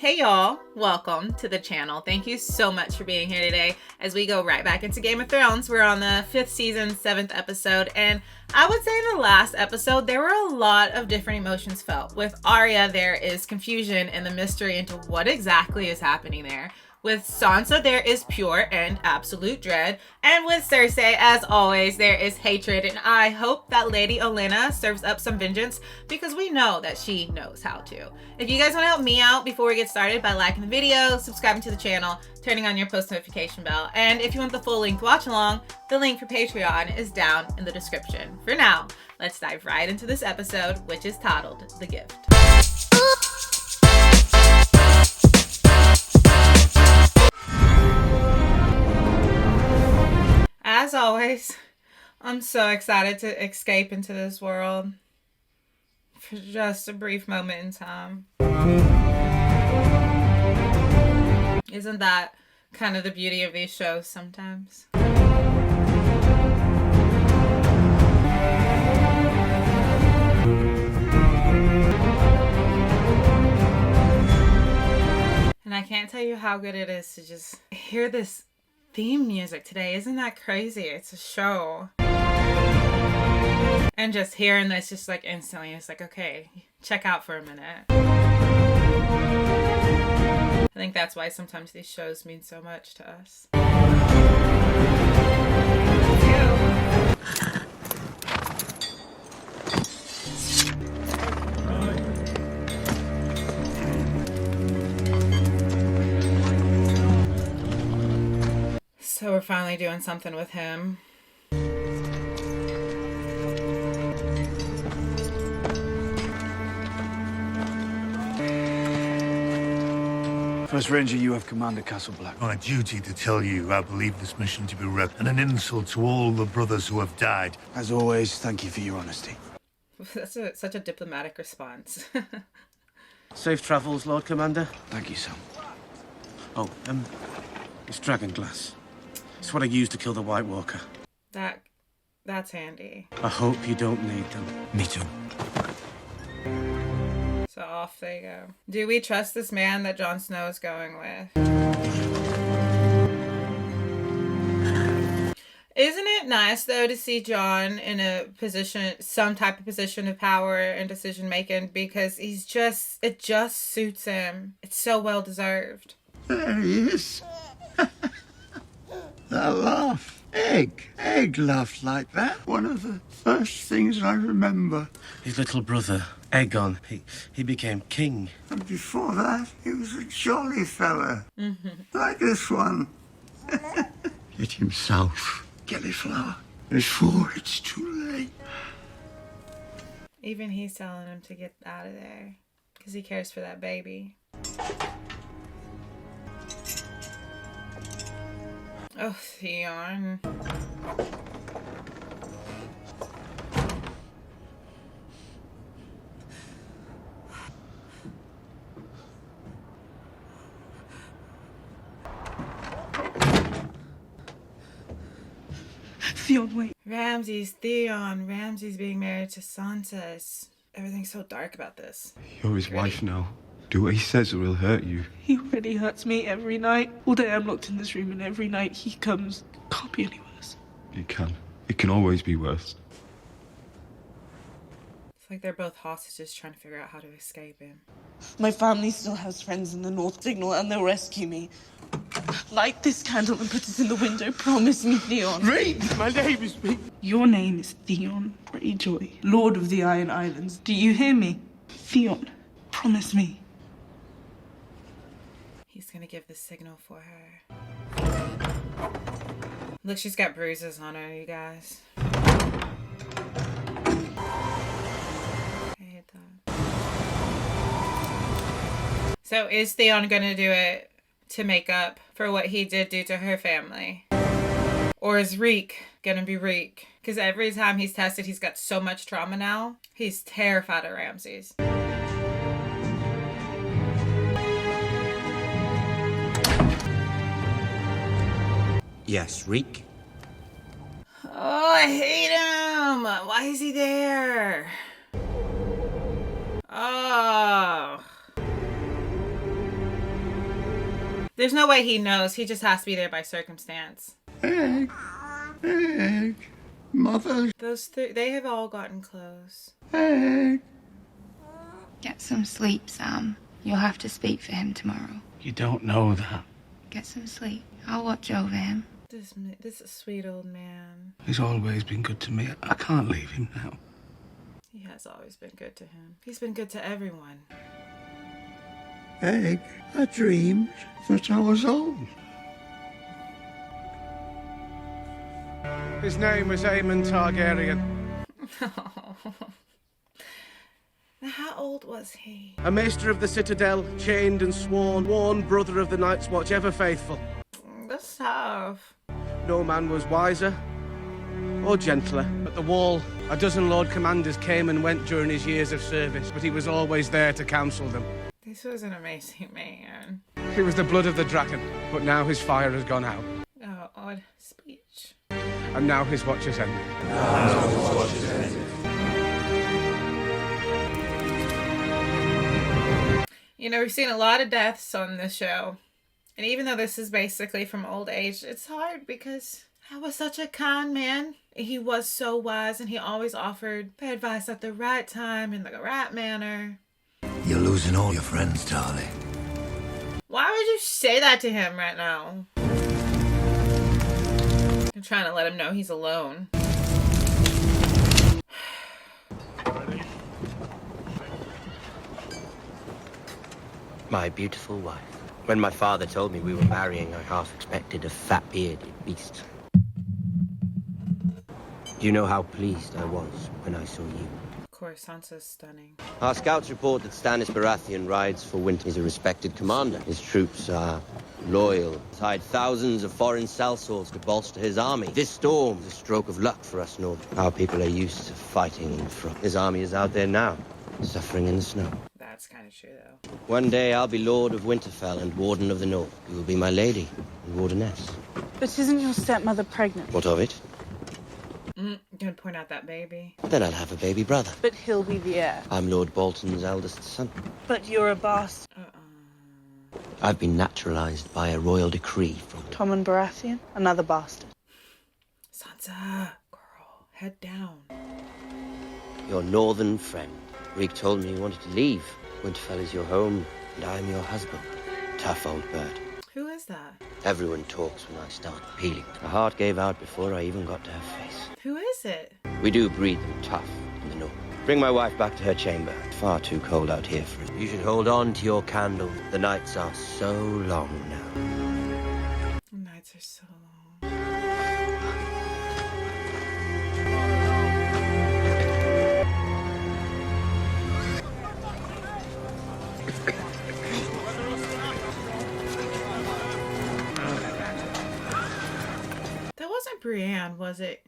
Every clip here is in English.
Hey y'all, welcome to the channel. Thank you so much for being here today as we go right back into Game of Thrones. We're on the 5th season, 7th episode, and I would say in the last episode, there were a lot of different emotions felt. With Arya, there is confusion and the mystery into what exactly is happening there. With Sansa, there is pure and absolute dread. And with Cersei, as always, there is hatred. And I hope that Lady Olenna serves up some vengeance because we know that she knows how to. If you guys want to help me out before we get started by liking the video, subscribing to the channel, turning on your post notification bell, and if you want the full link to watch along, the link for Patreon is down in the description. For now, let's dive right into this episode, which is titled The Gift. As always, I'm so excited to escape into this world for just a brief moment in time. Isn't that kind of the beauty of these shows sometimes? And I can't tell you how good it is to just hear this theme music today. Isn't that crazy? It's a show. And just hearing this just like instantly, it's like, okay, check out for a minute. I think that's why sometimes these shows mean so much to us. So we're finally doing something with him. First Ranger, you have commanded Castle Black. My duty to tell you I believe this mission to be and an insult to all the brothers who have died. As always, thank you for your honesty. That's such a diplomatic response. Safe travels, Lord Commander. Thank you, son. Oh, it's dragon glass. It's what I used to kill the White Walker. That's handy. I hope you don't need them. Me too. So off they go. Do we trust this man that Jon Snow is going with? Isn't it nice though to see Jon in a position, some type of position of power and decision making, because it just suits him. It's so well deserved. There he is. That laugh. Egg laughed like that. One of the first things I remember. His little brother, Aegon, he became king. And before that, he was a jolly fella. Like this one. Get him south, Gillyflower, before it's too late. Even he's telling him to get out of there because he cares for that baby. Oh, Theon. Theon, wait. Theon. Ramsay's being married to Sansa. Everything's so dark about this. You're his wife now. Do what he says or he'll hurt you. He already hurts me every night. All day I'm locked in this room and every night he comes. Can't be any worse. It can. It can always be worse. It's like they're both hostages trying to figure out how to escape him. My family still has friends in the North Signal and they'll rescue me. Light this candle and put it in the window. Promise me, Theon. Reed! My name is Reed. Your name is Theon Greyjoy, Lord of the Iron Islands. Do you hear me? Theon, promise me. He's gonna give the signal for her. Look, she's got bruises on her, you guys. I hate that. So is Theon gonna do it to make up for what he did do to her family? Or is Reek gonna be Reek? Because every time he's tested, he's got so much trauma now. He's terrified of Ramses. Yes, Reek. Oh, I hate him. Why is he there? Oh. There's no way he knows. He just has to be there by circumstance. Egg. Egg. Mother. Those they have all gotten close. Egg. Get some sleep, Sam. You'll have to speak for him tomorrow. You don't know that. Get some sleep. I'll watch over him. This sweet old man. He's always been good to me. I can't leave him now. He has always been good to him. He's been good to everyone. Egg. I dreamed that I was old. His name was Aemon Targaryen. How old was he? A maester of the Citadel, chained and sworn, brother of the Night's Watch, ever faithful. That's tough. No man was wiser or gentler. At the wall, a dozen Lord Commanders came and went during his years of service, but he was always there to counsel them. This was an amazing man. He was the blood of the dragon, but now his fire has gone out. Oh, odd speech. And now his watch is ended. You know, we've seen a lot of deaths on this show. And even though this is basically from old age, it's hard because I was such a kind man. He was so wise and he always offered the advice at the right time in the right manner. You're losing all your friends, darling. Why would you say that to him right now? I'm trying to let him know he's alone. My beautiful wife. When my father told me we were marrying, I half expected a fat-bearded beast. Do you know how pleased I was when I saw you? Of course, Sansa's stunning. Our scouts report that Stannis Baratheon rides for Winter. He's a respected commander. His troops are loyal. He's hired thousands of foreign sellswords to bolster his army. This storm is a stroke of luck for us North. Our people are used to fighting in front. His army is out there now, suffering in the snow. That's kind of true, though. One day I'll be Lord of Winterfell and Warden of the North. You will be my lady and Wardeness. But isn't your stepmother pregnant? What of it? Gonna point out that baby. Then I'll have a baby brother. But he'll be the heir. I'm Lord Bolton's eldest son. But you're a bastard. I've been naturalized by a royal decree from... Tommen Baratheon? Another bastard. Sansa, girl, head down. Your northern friend. Reek told me you wanted to leave. Winterfell is your home, and I'm your husband. Tough old bird. Who is that? Everyone talks when I start peeling. My heart gave out before I even got to her face. Who is it? We do breed them tough in the north. Bring my wife back to her chamber. It's far too cold out here for it. You should hold on to your candle. The nights are so long now. The nights are so long. That wasn't Brienne, was it?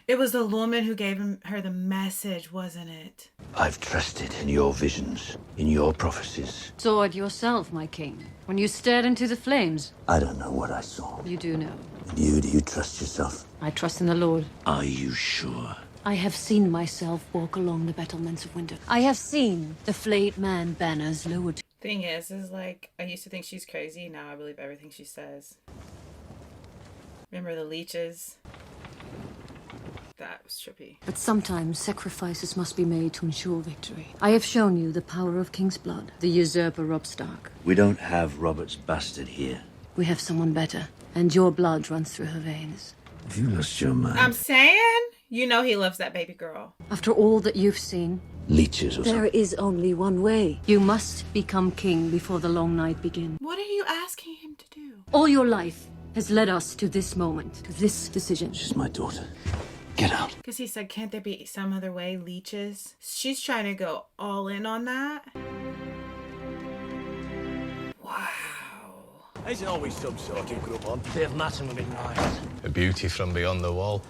It was the woman who gave her the message, wasn't it? I've trusted in your visions, in your prophecies. Saw it yourself, my king. When you stared into the flames. I don't know what I saw. You do know. And you, do you trust yourself? I trust in the Lord. Are you sure? I have seen myself walk along the battlements of winter. I have seen the flayed man banners lowered. Thing is like, I used to think she's crazy. Now I believe everything she says. Remember the leeches? That was trippy. But sometimes sacrifices must be made to ensure victory. I have shown you the power of King's blood, the usurper Robb Stark. We don't have Robert's bastard here. We have someone better, and your blood runs through her veins. Have you lost your mind? I'm saying, you know he loves that baby girl. After all that you've seen, Leeches or something? there is only one way. You must become king before the long night begins. What are you asking him to do? All your life has led us to this moment, to this decision. She's my daughter. Get out. Because he said, can't there be some other way, leeches? She's trying to go all in on that. Wow. Isn't always some sort of grub on? Bit of matting would be nice. A beauty from beyond the wall.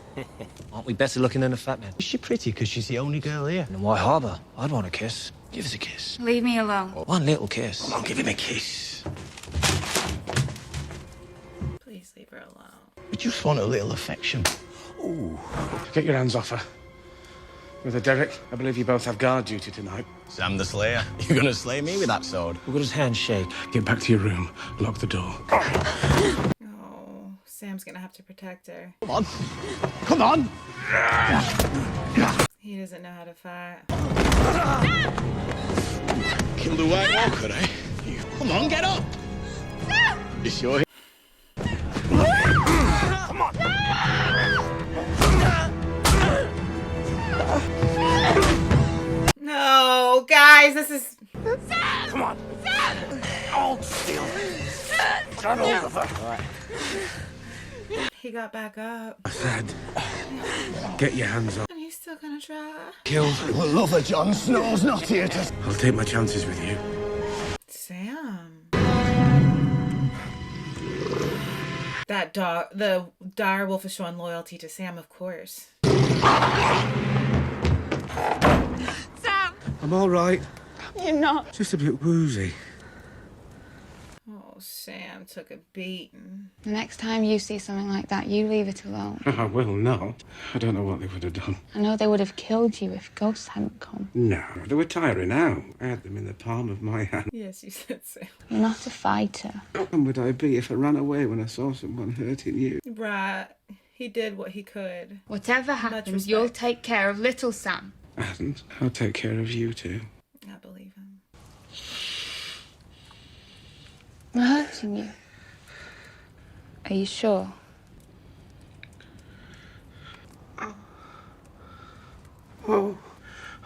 Aren't we better looking than a fat man? Is she pretty because she's the only girl here? In White Harbour. I'd want a kiss. Give us a kiss. Leave me alone. One little kiss. Come on, give him a kiss. Please leave her alone. We just want a little affection. Ooh. Get your hands off her. Brother Derek, I believe you both have guard duty tonight. Sam the Slayer, you're gonna slay me with that sword? We'll just handshake. Get back to your room. Lock the door. Oh, Sam's gonna have to protect her. Come on. Come on! He doesn't know how to fight. Kill the White Walker, eh? You, come on, get up! You sure? Come on! No, guys, this is... Come on! Hold still! Turn over! He got back up. I said, get your hands up. And he's still gonna try. Kill. The lover Jon Snow's not here to... I'll take my chances with you. Sam. That dog, the dire wolf is showing loyalty to Sam, of course. Sam! I'm all right. You're not. Just a bit woozy. Oh, Sam took a beating. The next time you see something like that, you leave it alone. I will not. I don't know what they would have done. I know they would have killed you if ghosts hadn't come. No, they were tiring out. I had them in the palm of my hand. Yes, you said so. You're not a fighter. And would I be if I ran away when I saw someone hurting you? Right. He did what he could. Whatever happens, you'll take care of little Sam. And I'll take care of you too. I believe him. I'm hurting you. Are you sure? Oh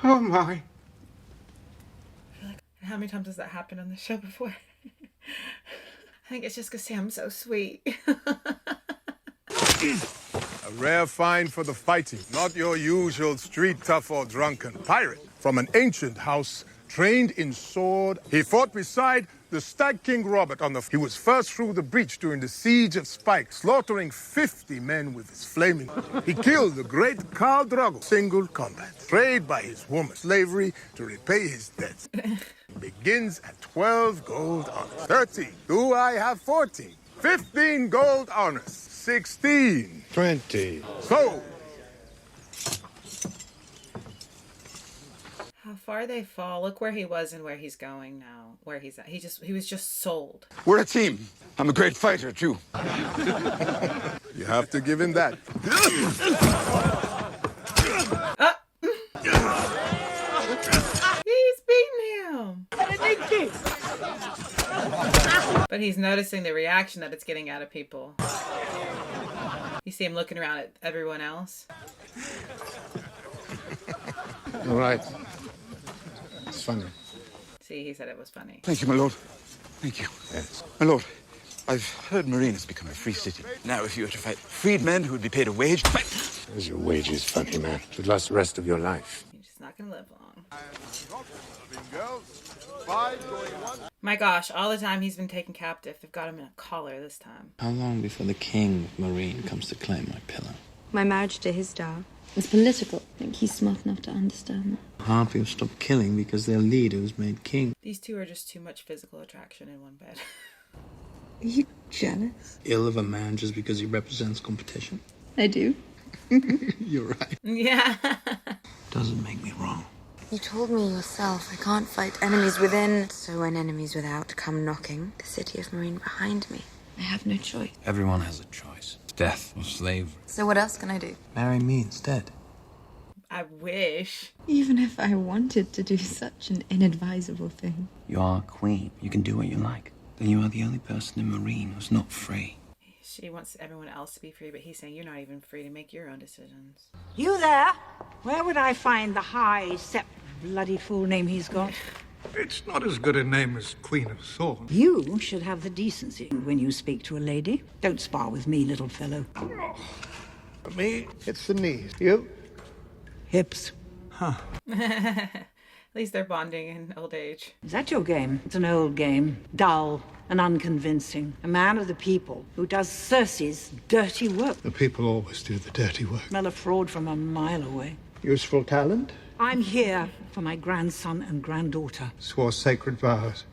my. How many times has that happened on the show before? I think it's just because Sam's so sweet. A rare find for the fighting. Not your usual street tough or drunken pirate. From an ancient house, trained in sword, he fought beside the Stag King Robert on the... He was first through the breach during the Siege of Spike, slaughtering 50 men with his flaming... He killed the great Khal Drogo, single combat, prayed by his woman, slavery to repay his debts. Begins at 12 gold honors. 13. Do I have 14? 15 gold honors. 16. 20. So... How far they fall. Look where he was and where he's going now. Where he's at. He was just sold. We're a team. I'm a great fighter, too. You have to give him that. He's beating him. But he's noticing the reaction that it's getting out of people. You see him looking around at everyone else. All right. It's funny. See, he said it was funny. Thank you, my lord. Thank you. Yes. My lord, I've heard Meereen has become a free city. Now, if you were to fight freedmen who would be paid a wage, fight! There's your wages, funny man. Should last the rest of your life. You're just not gonna live long. My gosh, all the time he's been taken captive. They've got him in a collar this time. How long before the king of Meereen comes to claim my pillow? My marriage to his star is political. I think he's smart enough to understand that. Half will stop killing because their leader was made king. These two are just too much physical attraction in one bed. Are you jealous? Ill of a man just because he represents competition? I do. You're right. Yeah. Doesn't make me wrong. You told me yourself I can't fight enemies within, so when enemies without come knocking, the city of Meereen behind me. I have no choice. Everyone has a choice. Death or slavery. So what else can I do? Marry me instead. I wish. Even if I wanted to do such an inadvisable thing. You are a queen. You can do what you like. Then you are the only person in Meereen who's not free. She wants everyone else to be free, but he's saying you're not even free to make your own decisions. You there? Where would I find the high, set bloody full name he's got? It's not as good a name as Queen of Thorns. You should have the decency when you speak to a lady. Don't spar with me, little fellow. For me, it's the knees. You? Hips. Huh. At least they're bonding in old age. Is that your game? It's an old game. Dull and unconvincing. A man of the people who does Cersei's dirty work. The people always do the dirty work. Smell a fraud from a mile away. Useful talent? I'm here for my grandson and granddaughter. Swore sacred vows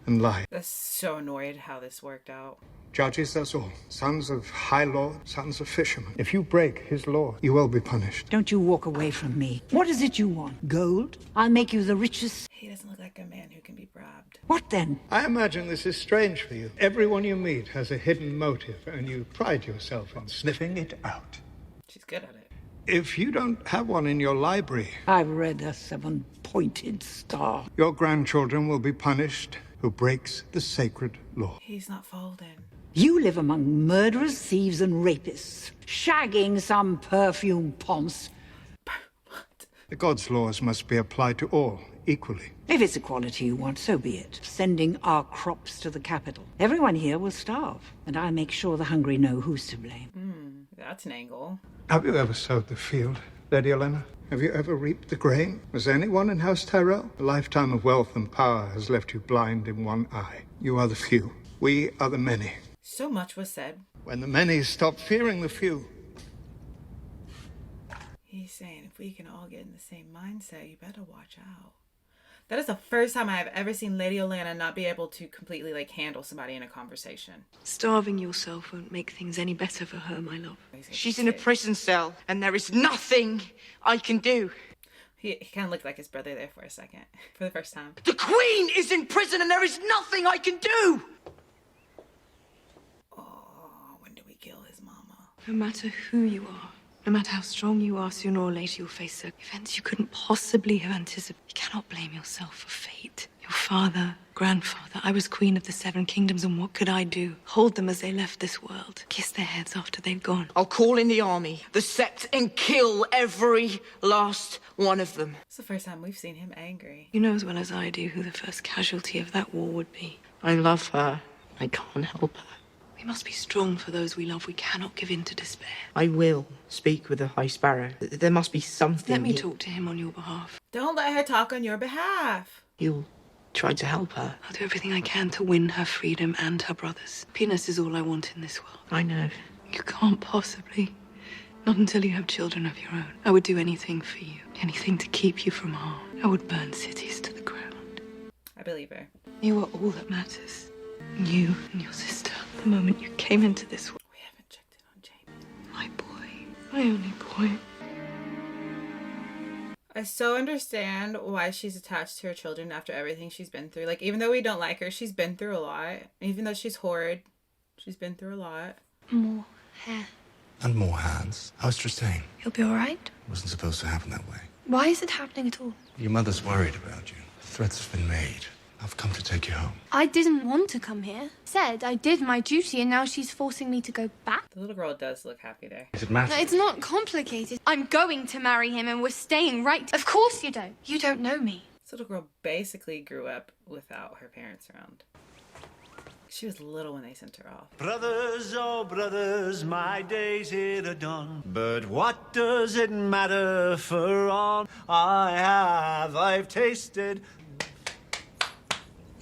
and lied. That's so annoyed how this worked out. judges us all, sons of high lord, sons of fishermen. If you break his law, you will be punished. Don't you walk away from me. What is it you want? Gold? I'll make you the richest. He doesn't look like a man who can be bribed. What then? I imagine this is strange for you. Everyone you meet has a hidden motive, and you pride yourself in sniffing it out. She's good at it. If you don't have one in your library, I've read a 7-pointed star. your grandchildren will be punished who breaks the sacred law. He's not folding. You live among murderers, thieves, and rapists, shagging some perfume ponce. The gods' laws must be applied to all equally. If it's equality you want, so be it. Sending our crops to the capital. Everyone here will starve, and I'll make sure the hungry know who's to blame. That's an angle. Have you ever sowed the field, Lady Olenna? Have you ever reaped the grain? Was anyone in House Tyrell? A lifetime of wealth and power has left you blind in one eye. You are the few. We are the many. So much was said. When the many stop fearing the few. He's saying if we can all get in the same mindset, you better watch out. That is the first time I have ever seen Lady Olenna not be able to completely handle somebody in a conversation. Starving yourself won't make things any better for her, my love. She's in a prison cell, and there is nothing I can do. He kind of looked like his brother there for a second. For the first time. The Queen is in prison, and there is nothing I can do! Oh, when do we kill his mama? No matter who you are, no matter how strong you are, sooner or later you'll face events you couldn't possibly have anticipated. You cannot blame yourself for fate. Your father, grandfather, I was queen of the 7 kingdoms, and what could I do? Hold them as they left this world. Kiss their heads after they've gone. I'll call in the army, the sept, and kill every last one of them. It's the first time we've seen him angry. You know as well as I do who the first casualty of that war would be. I love her. I can't help her. We must be strong for those we love. We cannot give in to despair. I will speak with the High Sparrow. There must be something. Let me talk to him on your behalf. Don't let her talk on your behalf. You'll try to help her. I'll do everything I can to win her freedom and her brother's. Penis is all I want in this world. I know. You can't possibly. Not until you have children of your own. I would do anything for you. Anything to keep you from harm. I would burn cities to the ground. I believe her. You are all that matters. You and your sister. The moment you came into this world. We haven't checked in on Jamie. My boy. My only boy. I so understand why she's attached to her children after everything she's been through. Even though we don't like her, she's been through a lot. Even though she's horrid, she's been through a lot. More hair. And more hands. How's Tristane? He'll be all right. Wasn't supposed to happen that way. Why is it happening at all? Your mother's worried about you. Threats have been made. I've come to take you home. I didn't want to come here. Said I did my duty and now she's forcing me to go back. The little girl does look happy there. Does it matter? It's not complicated. I'm going to marry him and we're staying right. Of course you don't. You don't know me. This little girl basically grew up without her parents around. She was little when they sent her off. Brothers, oh brothers, my days here are done. But what does it matter, for all I've tasted.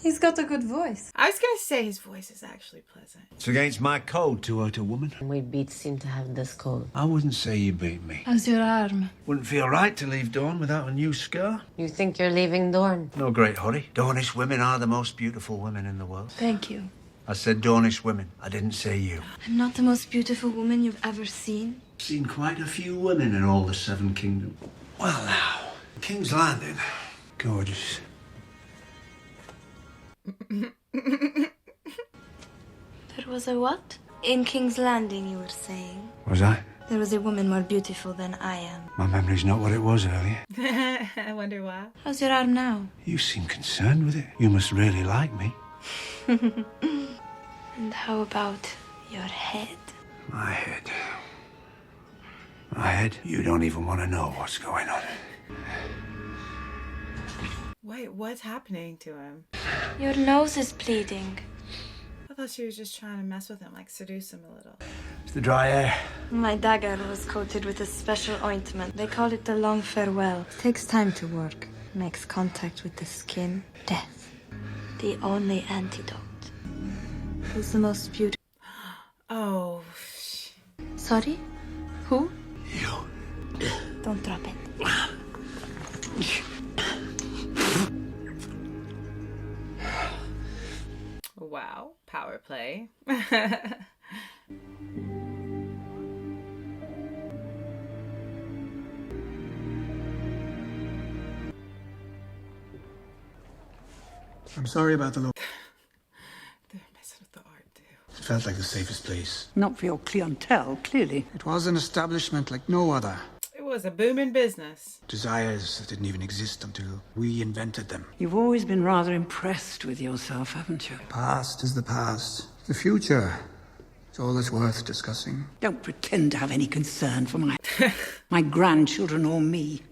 He's got a good voice. I was going to say his voice is actually pleasant. It's against my code to hurt a woman. We beats seem to have this code. I wouldn't say you beat me. How's your arm? Wouldn't feel right to leave Dawn without a new scar. You think you're leaving Dorne? No great hurry. Dornish women are the most beautiful women in the world. Thank you. I said Dornish women. I didn't say you. I'm not the most beautiful woman you've ever seen. Seen quite a few women in all the 7 kingdoms. Well now, King's Landing. Gorgeous. There was a what? In King's Landing, you were saying. Was I? There was a woman more beautiful than I am. My memory's not what it was earlier. I wonder why. How's your arm now? You seem concerned with it. You must really like me. And how about your head? My head. My head? You don't even want to know what's going on. Wait, what's happening to him? Your nose is bleeding. I thought she was just trying to mess with him, seduce him a little. It's the dry air. My dagger was coated with a special ointment. They call it the long farewell. It takes time to work. Makes contact with the skin. Death. The only antidote. Who's the most beautiful? Oh. Sorry? Who? You. Don't drop it. Wow, power play. I'm sorry about the They're messing with the art too. It felt like the safest place. Not for your clientele, clearly. It was an establishment like no other. It was a booming business. Desires that didn't even exist until we invented them. You've always been rather impressed with yourself, haven't you? Past is the past. The future is all that's worth discussing. Don't pretend to have any concern for my grandchildren or me.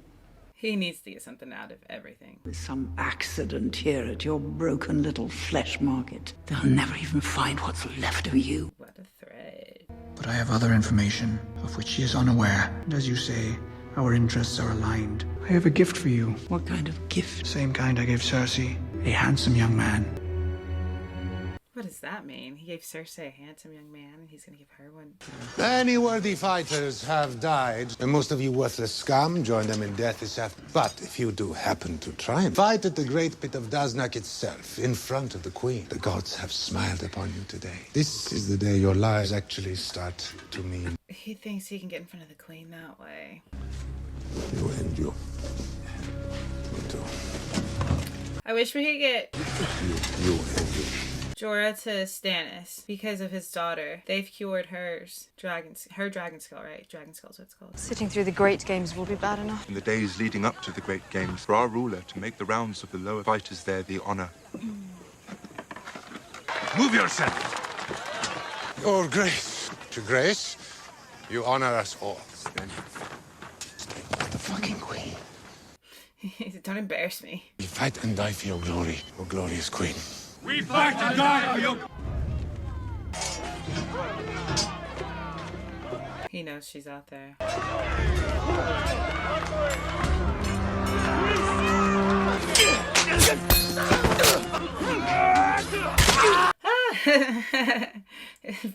He needs to get something out of everything. With some accident here at your broken little flesh market, they'll never even find what's left of you. What a thread. But I have other information of which she is unaware. And as you say, our interests are aligned. I have a gift for you. What kind of gift? Same kind I gave Cersei. A handsome young man. What does that mean? He gave Cersei a handsome young man, and he's gonna give her one. Many worthy fighters have died, and most of you worthless scum join them in death this afternoon. But if you do happen to triumph, fight at the great pit of Daznak itself, in front of the queen. The gods have smiled upon you today. This is the day your lives actually start to mean. He thinks he can get in front of the queen that way. You and you. You too. I wish we could get You and you. Jorah to Stannis because of his daughter. They've cured her dragon skull, right? Dragon skull's what it's called. Sitting through the great games will be bad enough. In the days leading up to the great games, for our ruler to make the rounds of the lower fighters there the honor. Move yourself! Your Grace. To Grace, you honor us all. Stand with the fucking queen. Don't embarrass me. We fight and die for your glory, your glorious queen. We fight and die for you! He knows she's out there.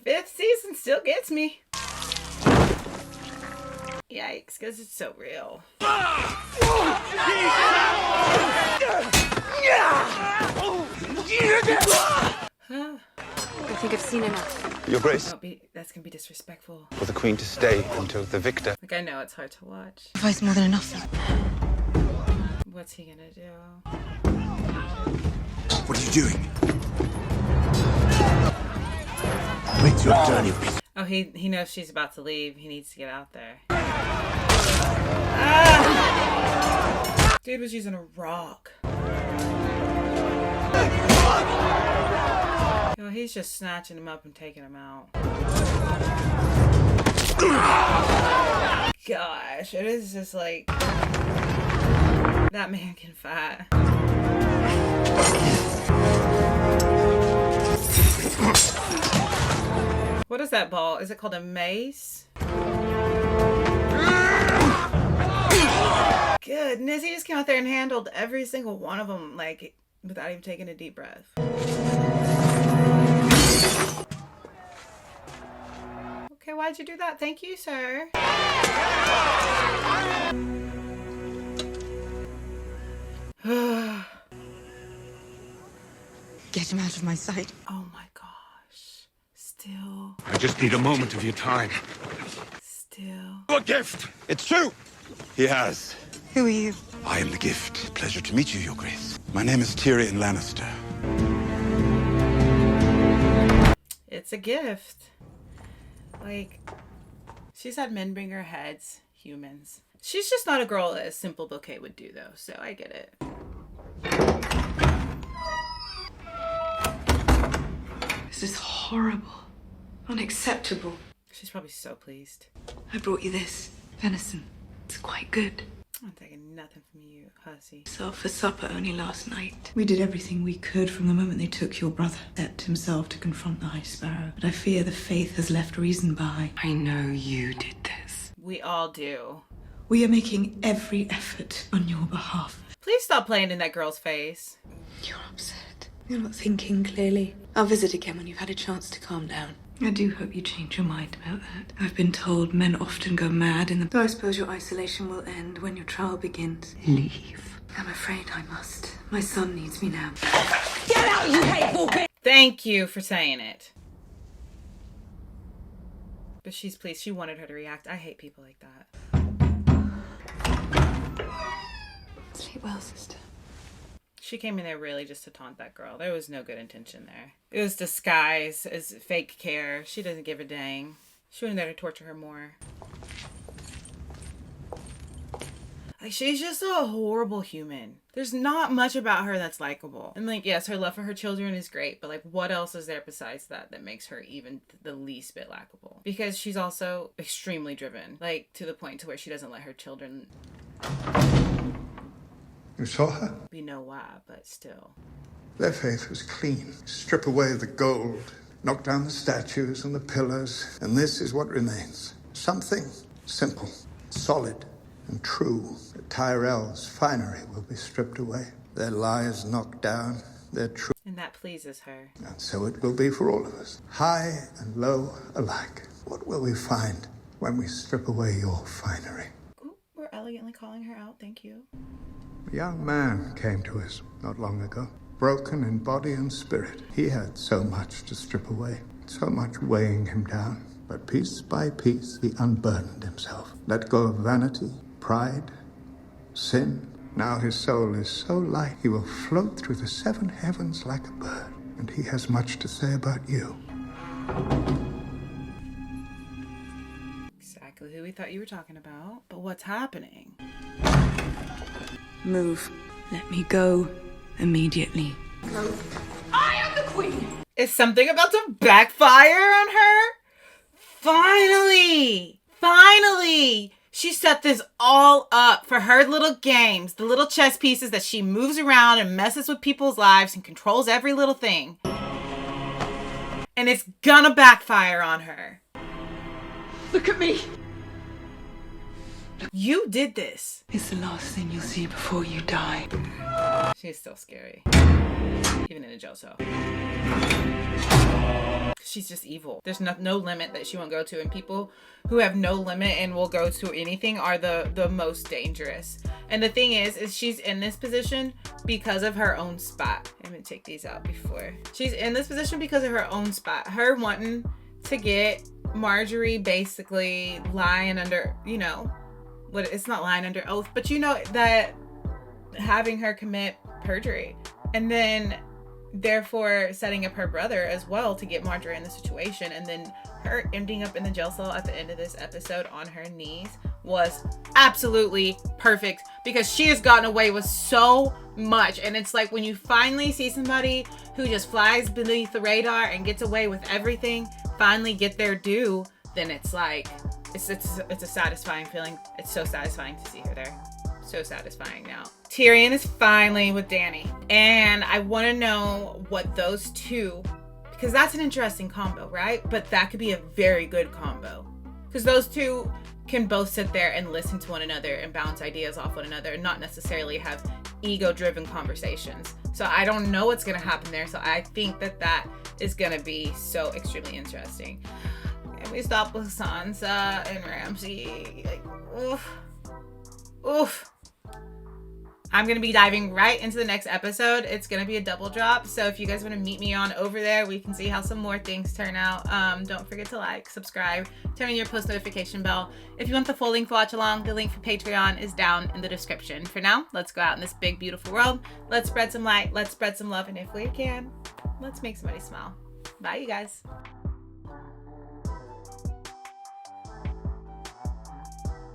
Fifth season still gets me. Yikes, because it's so real. I think I've seen enough. Your Grace. That's gonna be disrespectful. For the Queen to stay until the victor. Like, I know it's hard to watch. Advice more than enough. What's he gonna do? What are you doing? Wait your turn, you piece. Oh, he knows she's about to leave. He needs to get out there. Ah! Dude was using a rock. Yo, he's just snatching him up and taking him out. Gosh, it is just like... That man can fight. What is that ball? Is it called a mace? Goodness, he just came out there and handled every single one of them, like, without even taking a deep breath. Okay, why'd you do that? Thank you, sir. Get him out of my sight. Oh my gosh. Still. I just need a moment of your time. Still. Your gift! It's true! He has. Who are you? I am the gift. Pleasure to meet you, Your Grace. My name is Tyrion Lannister. It's a gift. Like, she's had men bring her heads, humans. She's just not a girl that a simple bouquet would do, though, so I get it. This is horrible. Unacceptable. She's probably so pleased. I brought you this. Venison. It's quite good. I'm taking nothing from you, hussy. Saw for supper only last night. We did everything we could from the moment they took your brother. Set himself to confront the High Sparrow. But I fear the faith has left reason behind. I know you did this. We all do. We are making every effort on your behalf. Please stop playing in that girl's face. You're upset. You're not thinking clearly. I'll visit again when you've had a chance to calm down. I do hope you change your mind about that. I've been told men often go mad in the... Though I suppose your isolation will end when your trial begins. Leave. I'm afraid I must. My son needs me now. Get out, you hateful bitch! Thank you for saying it. But she's pleased. She wanted her to react. I hate people like that. Sleep well, sister. She came in there really just to taunt that girl. There was no good intention there. It was disguised as fake care. She doesn't give a dang. She went in there to torture her more. Like, she's just a horrible human. There's not much about her that's likable. And like, yes, her love for her children is great, but like, what else is there besides that that makes her even the least bit likable? Because she's also extremely driven, like to the point to where she doesn't let her children. You saw her? We know why, but still. Their faith was clean. Strip away the gold, knock down the statues and the pillars, and this is what remains. Something simple, solid, and true. The Tyrell's finery will be stripped away, their lies knocked down, their truth. And that pleases her. And so it will be for all of us, high and low alike. What will we find when we strip away your finery? Ooh, we're elegantly calling her out. Thank you. A young man came to us not long ago, broken in body and spirit. He had so much to strip away, so much weighing him down. But piece by piece, he unburdened himself, let go of vanity, pride, sin. Now his soul is so light, he will float through the 7 heavens like a bird. And he has much to say about you. Exactly who we thought you were talking about. But what's happening? Move. Let me go immediately. No. I am the queen! Is something about to backfire on her? Finally! Finally! She set this all up for her little games, the little chess pieces that she moves around and messes with people's lives and controls every little thing. And it's gonna backfire on her. Look at me! You did this. It's the last thing you'll see before you die. She's still scary. Even in a jail cell. She's just evil. There's no limit that she won't go to. And people who have no limit and will go to anything are the most dangerous. And the thing is she's in this position because of her own spot. I'm gonna take these out before. She's in this position because of her own spot. Her wanting to get Marjorie basically lying under, you know, what, it's not lying under oath, but you know that having her commit perjury and then therefore setting up her brother as well to get Marjorie in the situation, and then her ending up in the jail cell at the end of this episode on her knees was absolutely perfect because she has gotten away with so much. And it's like when you finally see somebody who just flies beneath the radar and gets away with everything finally get their due, then it's like it's a satisfying feeling. It's so satisfying to see her there. So satisfying now. Tyrion is finally with Dany. And I want to know what those two, because that's an interesting combo, right? But that could be a very good combo. Because those two can both sit there and listen to one another and bounce ideas off one another and not necessarily have ego-driven conversations. So I don't know what's going to happen there. So I think that is going to be so extremely interesting. Can we stop with Sansa and Ramsay? Like, oof. Oof. I'm going to be diving right into the next episode. It's going to be a double drop. So if you guys want to meet me on over there, we can see how some more things turn out. Don't forget to like, subscribe, turn on your post notification bell. If you want the full length watch along, the link for Patreon is down in the description. For now, let's go out in this big, beautiful world. Let's spread some light. Let's spread some love. And if we can, let's make somebody smile. Bye, you guys.